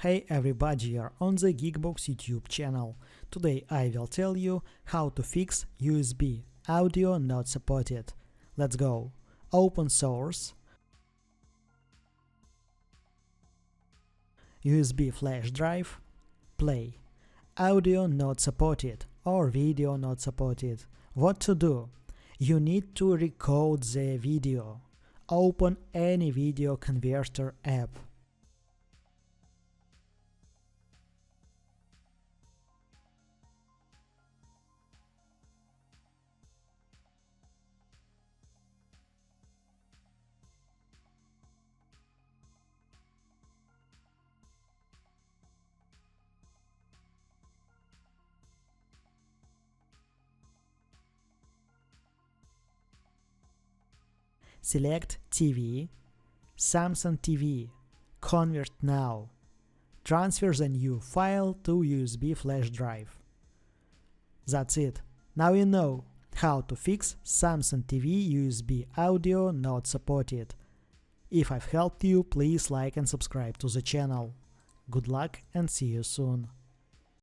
Hey everybody, you're on the Geekbox YouTube channel. Today I will tell you how to fix USB audio not supported. Let's go. Open source, USB flash drive, play. Audio not supported or video not supported. What to do? You need to record the video. Open any video converter app. Select TV, Samsung TV, convert now. Transfer the new file to USB flash drive. That's it. Now you know how to fix Samsung TV USB audio not supported. If I've helped you, please like and subscribe to the channel. Good luck and see you soon.